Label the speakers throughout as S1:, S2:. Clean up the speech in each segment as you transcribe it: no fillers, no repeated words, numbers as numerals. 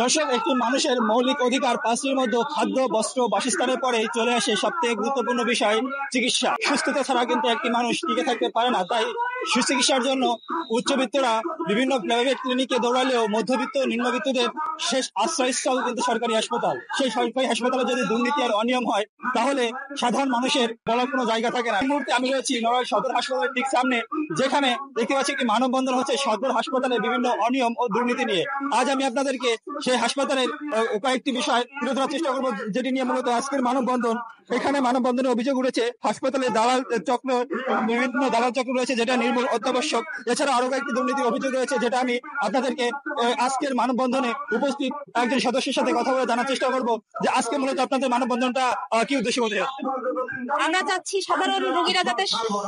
S1: দর্শক, একটি মানুষের মৌলিক অধিকার পাঁচটির মধ্যে খাদ্য, বস্ত্র, বাসস্থানের পরে চলে আসে সবথেকে গুরুত্বপূর্ণ বিষয় চিকিৎসা। সুস্থতা ছাড়া কিন্তু একটি মানুষ টিকে থাকতে পারে না। তাই সুচিকিৎসার জন্য উচ্চবিত্তরা বিভিন্ন প্রাইভেট ক্লিনিকে দৌড়ালেও মধ্যবিত্ত নিম্নবিত্তদের শেষ আশ্রয়স্থল কিন্তু সরকারি হাসপাতাল। সেই সরকারি হাসপাতালে যদি দুর্নীতি আর অনিয়ম হয় তাহলে সাধারণ মানুষের বলার কোনো জায়গা থাকে না। এই মুহূর্তে আমি রয়েছি নড়াইল সদর হাসপাতালের ঠিক সামনে, যেখানে দেখতে পাচ্ছি একটি মানববন্ধন হচ্ছে সদর হাসপাতালে বিভিন্ন অনিয়ম ও দুর্নীতি নিয়ে। আজ আমি আপনাদেরকে সেই হাসপাতালের কয়েকটি বিষয় তুলে ধরার চেষ্টা করবো, যেটি নিয়ে মূলত আজকের মানববন্ধন। এখানে মানববন্ধনের অভিযোগ উঠেছে হাসপাতালে দালাল চক্র, বিভিন্ন দালাল চক্র রয়েছে, যেটা নির্মূল অত্যাবশ্যক। এছাড়া আরো কয়েকটি দুর্নীতির অভিযোগ রয়েছে, যেটা আমি আপনাদেরকে আজকের মানববন্ধনে উপস্থিত একজন সদস্যের সাথে কথা বলে জানার চেষ্টা করবো যে আজকে মূলত আপনাদের মানববন্ধনটা কি উদ্দেশ্য হতে যাচ্ছে।
S2: আমরা চাচ্ছি সাধারণ রোগীরা যাতে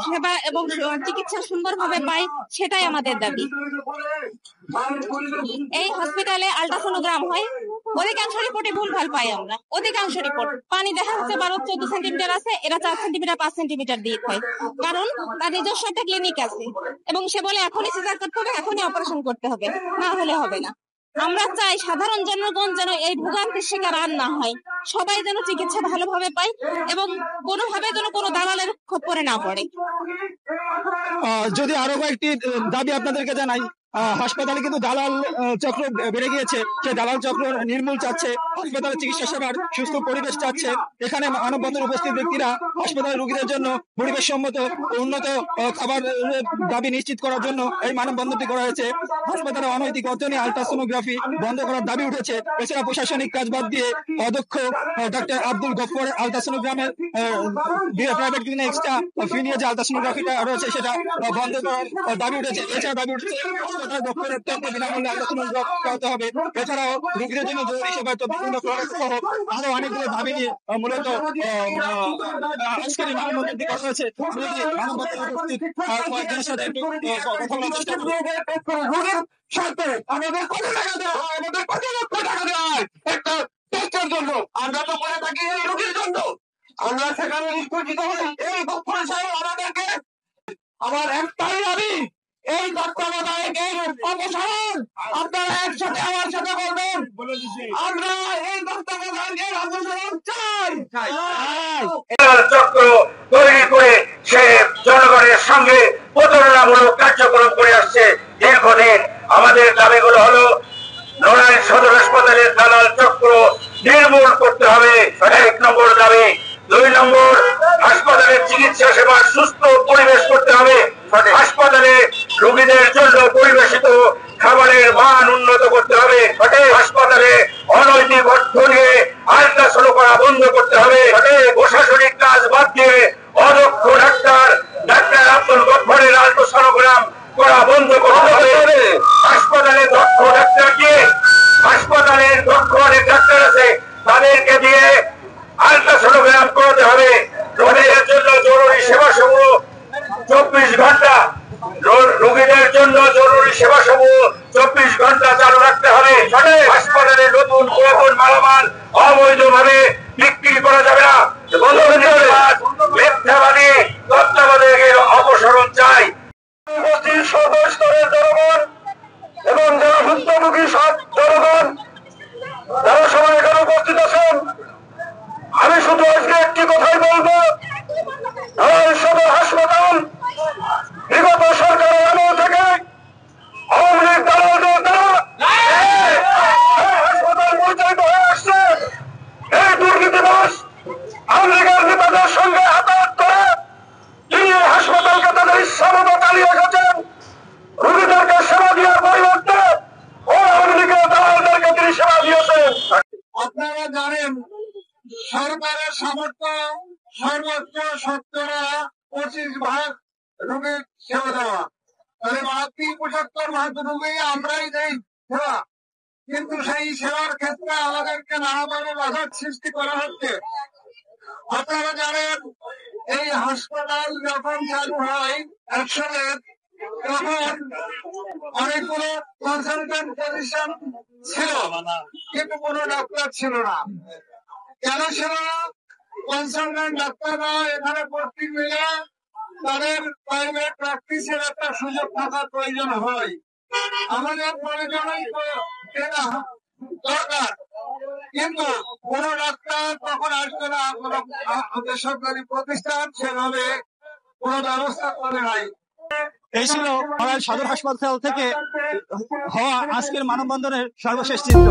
S2: সেবা এবং চিকিৎসা সুন্দরভাবে পায়, সেটাই আমাদের দাবি। এই হসপিটালে আল্ট্রাসোনোগ্রাম হয়, অধিকাংশ রিপোর্টে ভুলভাল পাই আমরা। অধিকাংশ রিপোর্ট পানি দেখা যাচ্ছে 12-14 সেন্টিমিটার আছে, এরা 4 সেন্টিমিটার 5 সেন্টিমিটার দিয়ে হয়, কারণ তার নিজস্ব একটা ক্লিনিক আছে এবং সে বলে এখনই সিজার করতে হবে, এখনই অপারেশন করতে হবে, না হলে হবে না। আমরা চাই সাধারণ জনগণ যেন এই ভোগান্তির শিকার আর না হয়, সবাই যেন চিকিৎসা ভালোভাবে পায় এবং কোনোভাবে যেন কোনো দালালের খপ্পরে না পড়ে।
S1: যদি আরো কয়েকটি দাবি আপনাদেরকে জানাই, হাসপাতালে কিন্তু দালাল চক্র বেড়ে গিয়েছে। সেই দালাল চক্র নির্মূল চাচ্ছে, হাসপাতালে চিকিৎসা সেবার সুস্থ পরিবেশ চাচ্ছে। এখানে মানববন্ধনে উপস্থিত ব্যক্তিরা হাসপাতালের রোগীদের জন্য পরিবেশ সম্মত উন্নত খাবার দাবি নিশ্চিত করার জন্য এই মানববন্ধনটি করা হয়েছে। হাসপাতালে অনৈতিক অর্থনী আল্ট্রাসোনোগ্রাফি বন্ধ করার দাবি উঠেছে। এছাড়া প্রশাসনিক কাজ বাদ দিয়ে অধ্যক্ষ doctor Abdul Gaffar আল্ট্রাসোনোগ্রামের private clinic extra ফি নিয়ে যে আল্ট্রাসোনোগ্রাফিটা রয়েছে সেটা বন্ধ করার দাবি উঠেছে। এছাড়া দাবি উঠেছে ডক্টরের তথ্য বিনামূল্যে আল্ট্রাসোনোগ্রাফি করাতে হবে। এছাড়াও রোগীদের জন্য জরুরি সেবায় বিভিন্ন সহ আরো অনেকগুলো দাবি নিয়ে মূলত আজকের এই মানববন্ধনটি করা হয়েছে। মানববন্ধনে উপস্থিত কয়েকজনের সাথে একটু কথা বলার চেষ্টা করব। আমাদের কত টাকা দেওয়া হয়, আমাদের কত লক্ষ টাকা দেওয়া হয় একটা টেস্টের জন্য, আমরা তো করে থাকি এই রোগীর জন্য। আমরা সেখানে নিষ্পেষিত হই এই গফফর সাহেব আমাদেরকে। আমার একটাই দাবি, এই তত্ত্বাবধায়কের অপসারণ আপনারা একসাথে আমার সাথে বলবেন। আমরা এই তত্ত্বাবধায়কের অপসারণ চাই। চক্র তৈরি করে সে জনগণের সঙ্গে প্রতারণামূলক কার্যক্রম করে আসছে দীর্ঘদিন। আমাদের দাবিগুলো হলো নড়াইল সদর হাসপাতালের দালাল চক্র নির্মূল করতে হবে, 1 নম্বর দাবি। 2 নম্বর, হাসপাতালের চিকিৎসা সেবার সুস্থ পরিবেশ করতে হবে। হাসপাতালে রোগীদের জন্য পরিবেশিত খাবারের মান উন্নত করতে হবে। হাসপাতালে অনৈতিক অর্থ নিয়ে আল্ট্রাসাউন্ড করা বন্ধ করতে হবে। প্রশাসনিক কাজ বাদ দিয়ে অদক্ষ ডাক্তার আব্দুল গফফরের আল্ট্রাসোনোগ্রাম করা বন্ধ করতে হবে। হাসপাতালে দক্ষ ডাক্তার দিয়ে, হাসপাতালের দক্ষ অনেক ডাক্তার আছে, তাদেরকে দিয়ে আল্ট্রাসোনোগ্রাম করাতে হবে। রোগীদের জন্য জরুরি সেবা সমূহ 24 ঘন্টা, রোগীদের জন্য জরুরি সেবা সমূহ 24 ঘন্টা চালু রাখতে হবে। হাসপাতালে নতুন পুরাতন মালামাল অবৈধভাবে বিক্রি করা যাবে না। মিথ্যাবাদী তত্ত্বাবধায়কের অপসারণ চাই। সর্বস্তরের জনগণ এবং যারা ভুক্তভোগী জনগণ, যারা সবাই এখানে উপস্থিত আছেন, আমি শুধু আজকে একটি কথাই বলবো, সদর হাসপাতাল বিগত সরকারের আমল থেকে আওয়ামী লীগ দালালদের দ্বারা হাসপাতাল পরিচালিত হয়ে আসছে। এই দুর্নীতিবাজ আওয়ামী লীগের নেতাদের সঙ্গে হাতাহাত করে তিনি হাসপাতালকে তাদের ইচ্ছা মতো চালিয়ে গেছেন। রোগীদেরকে সেবা দেওয়ার পরিবর্তে ও আওয়ামী লীগের দালালদেরকে তিনি সেবা দিয়েছেন। আপনারা জানেন সরকারের সামর্থ্য সর্বোচ্চ 25% রোগীর সেবা দেওয়া, তাহলে 75% রোগী আমরাই দেই সেবা, কিন্তু সেই সেবার ক্ষেত্রে আমাদেরকে নানাভাবে বাধার সৃষ্টি করা হচ্ছে। আপনারা জানেন এই হাসপাতাল যখন চালু হয় একসাথে, তখন অনেকগুলো কনসালটেন্ট পজিশন ছিল, কিন্তু কোনো ডাক্তার ছিল না। কেন ছিল না? কনসালটেন্ট ডাক্তাররা এখানে ভর্তি মিলে তাদের প্রাইভেট প্র্যাকটিসের একটা সুযোগ থাকার প্রয়োজন হয়। আমাদের প্রয়োজনই
S3: দরকার, কিন্তু কোন ডাক্তার তখন আসবে না, কোন বেসরকারি প্রতিষ্ঠান সেভাবে কোন ব্যবস্থা করে নাই।
S4: এই ছিল নড়াইল সদর হাসপাতাল থেকে হওয়া আজকের মানববন্ধনের সর্বশেষ চিত্র।